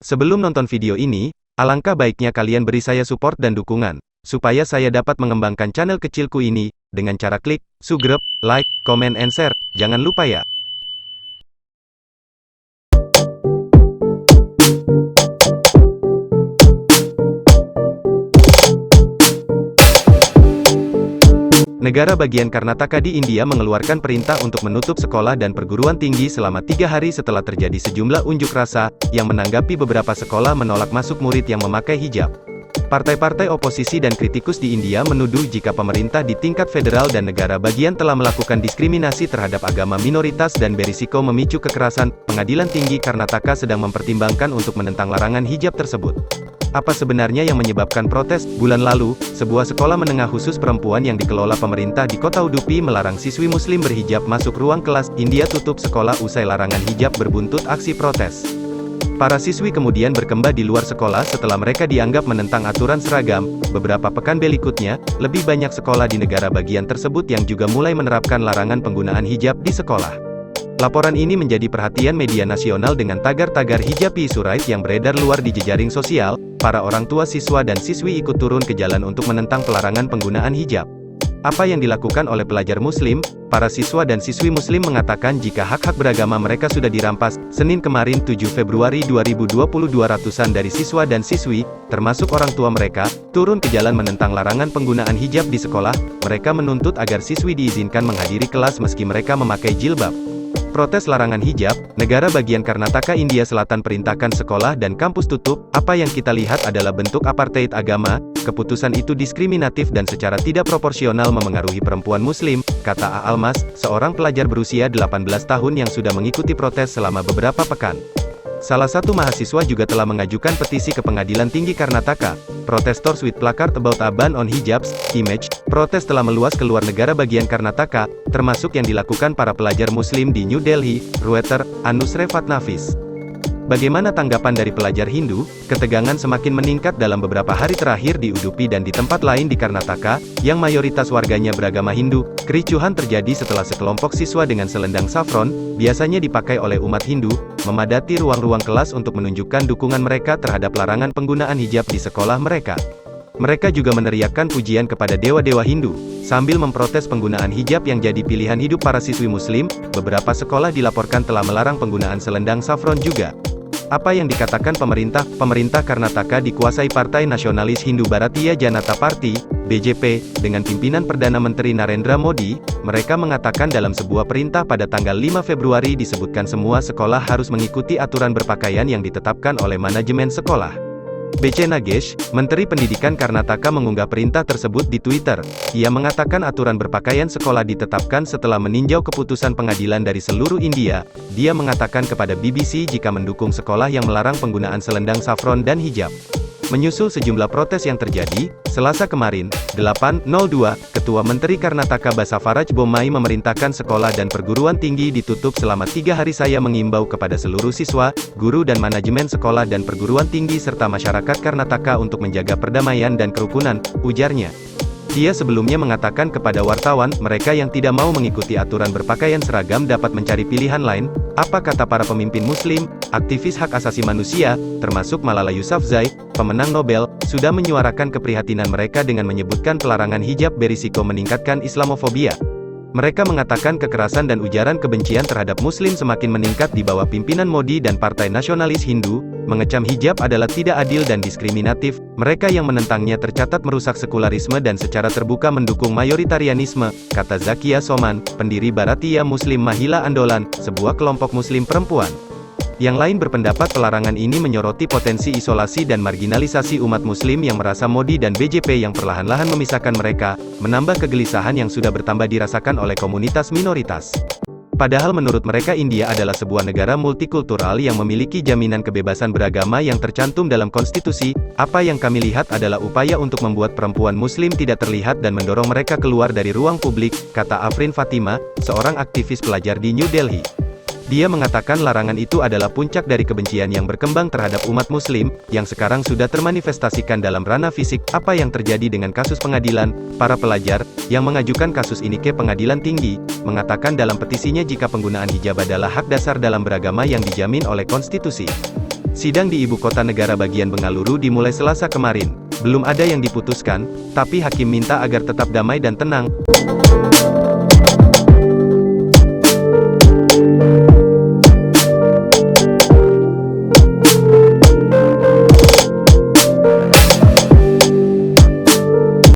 Sebelum nonton video ini, alangkah baiknya kalian beri saya support dan dukungan, supaya saya dapat mengembangkan channel kecilku ini, dengan cara klik, subscribe, like, comment and share, jangan lupa ya. Negara bagian Karnataka di India mengeluarkan perintah untuk menutup sekolah dan perguruan tinggi selama 3 hari setelah terjadi sejumlah unjuk rasa, yang menanggapi beberapa sekolah menolak masuk murid yang memakai hijab. Partai-partai oposisi dan kritikus di India menuduh jika pemerintah di tingkat federal dan negara bagian telah melakukan diskriminasi terhadap agama minoritas dan berisiko memicu kekerasan. Pengadilan Tinggi Karnataka sedang mempertimbangkan untuk menentang larangan hijab tersebut. Apa sebenarnya yang menyebabkan protes? Bulan lalu, sebuah sekolah menengah khusus perempuan yang dikelola pemerintah di kota Udupi melarang siswi muslim berhijab masuk ruang kelas. India tutup sekolah usai larangan hijab berbuntut aksi protes. Para siswi kemudian berkembang di luar sekolah setelah mereka dianggap menentang aturan seragam. Beberapa pekan berikutnya, lebih banyak sekolah di negara bagian tersebut yang juga mulai menerapkan larangan penggunaan hijab di sekolah. Laporan ini menjadi perhatian media nasional dengan tagar-tagar hijab isu right yang beredar luar di jejaring sosial. Para orang tua siswa dan siswi ikut turun ke jalan untuk menentang pelarangan penggunaan hijab. Apa yang dilakukan oleh pelajar muslim? Para siswa dan siswi muslim mengatakan jika hak-hak beragama mereka sudah dirampas. Senin kemarin 7 Februari 2022 ratusan dari siswa dan siswi, termasuk orang tua mereka, turun ke jalan menentang larangan penggunaan hijab di sekolah. Mereka menuntut agar siswi diizinkan menghadiri kelas meski mereka memakai jilbab. Protes larangan hijab, negara bagian Karnataka India Selatan perintahkan sekolah dan kampus tutup. Apa yang kita lihat adalah bentuk apartheid agama. Keputusan itu diskriminatif dan secara tidak proporsional memengaruhi perempuan muslim, kata A. Almas, seorang pelajar berusia 18 tahun yang sudah mengikuti protes selama beberapa pekan. Salah satu mahasiswa juga telah mengajukan petisi ke Pengadilan Tinggi Karnataka. Protestors with placard about a ban on hijabs, image, protes telah meluas ke luar negara bagian Karnataka, termasuk yang dilakukan para pelajar muslim di New Delhi, Reuters, Anusre Fatnafis. Bagaimana tanggapan dari pelajar Hindu? Ketegangan semakin meningkat dalam beberapa hari terakhir di Udupi dan di tempat lain di Karnataka, yang mayoritas warganya beragama Hindu. Kericuhan terjadi setelah sekelompok siswa dengan selendang saffron, biasanya dipakai oleh umat Hindu, memadati ruang-ruang kelas untuk menunjukkan dukungan mereka terhadap larangan penggunaan hijab di sekolah mereka. Mereka juga meneriakkan pujian kepada dewa-dewa Hindu. Sambil memprotes penggunaan hijab yang jadi pilihan hidup para siswi muslim, beberapa sekolah dilaporkan telah melarang penggunaan selendang saffron juga. Apa yang dikatakan pemerintah? Pemerintah Karnataka dikuasai Partai Nasionalis Hindu Bharatiya Janata Party, BJP, dengan pimpinan Perdana Menteri Narendra Modi. Mereka mengatakan dalam sebuah perintah pada tanggal 5 Februari disebutkan semua sekolah harus mengikuti aturan berpakaian yang ditetapkan oleh manajemen sekolah. B.C. Nagesh, Menteri Pendidikan Karnataka mengunggah perintah tersebut di Twitter. Ia mengatakan aturan berpakaian sekolah ditetapkan setelah meninjau keputusan pengadilan dari seluruh India. Dia mengatakan kepada BBC jika mendukung sekolah yang melarang penggunaan selendang saffron dan hijab. Menyusul sejumlah protes yang terjadi, Selasa kemarin, 8.02, Ketua Menteri Karnataka Basavaraj Bommai memerintahkan sekolah dan perguruan tinggi ditutup selama 3 hari. Saya mengimbau kepada seluruh siswa, guru dan manajemen sekolah dan perguruan tinggi serta masyarakat Karnataka untuk menjaga perdamaian dan kerukunan, ujarnya. Dia sebelumnya mengatakan kepada wartawan, mereka yang tidak mau mengikuti aturan berpakaian seragam dapat mencari pilihan lain. Apa kata para pemimpin muslim, aktivis hak asasi manusia, termasuk Malala Yousafzai, pemenang Nobel, sudah menyuarakan keprihatinan mereka dengan menyebutkan pelarangan hijab berisiko meningkatkan Islamofobia. Mereka mengatakan kekerasan dan ujaran kebencian terhadap muslim semakin meningkat di bawah pimpinan Modi dan Partai Nasionalis Hindu. Mengecam hijab adalah tidak adil dan diskriminatif. Mereka yang menentangnya tercatat merusak sekularisme dan secara terbuka mendukung mayoritarianisme, kata Zakia Soman, pendiri Bharatiya Muslim Mahila Andolan, sebuah kelompok muslim perempuan. Yang lain berpendapat pelarangan ini menyoroti potensi isolasi dan marginalisasi umat muslim yang merasa Modi dan BJP yang perlahan-lahan memisahkan mereka, menambah kegelisahan yang sudah bertambah dirasakan oleh komunitas minoritas. Padahal menurut mereka India adalah sebuah negara multikultural yang memiliki jaminan kebebasan beragama yang tercantum dalam konstitusi. Apa yang kami lihat adalah upaya untuk membuat perempuan muslim tidak terlihat dan mendorong mereka keluar dari ruang publik, kata Afrin Fatima, seorang aktivis pelajar di New Delhi. Dia mengatakan larangan itu adalah puncak dari kebencian yang berkembang terhadap umat muslim, yang sekarang sudah termanifestasikan dalam ranah fisik. Apa yang terjadi dengan kasus pengadilan? Para pelajar, yang mengajukan kasus ini ke Pengadilan Tinggi, mengatakan dalam petisinya jika penggunaan hijab adalah hak dasar dalam beragama yang dijamin oleh konstitusi. Sidang di ibu kota negara bagian Bengaluru dimulai Selasa kemarin. Belum ada yang diputuskan, tapi hakim minta agar tetap damai dan tenang.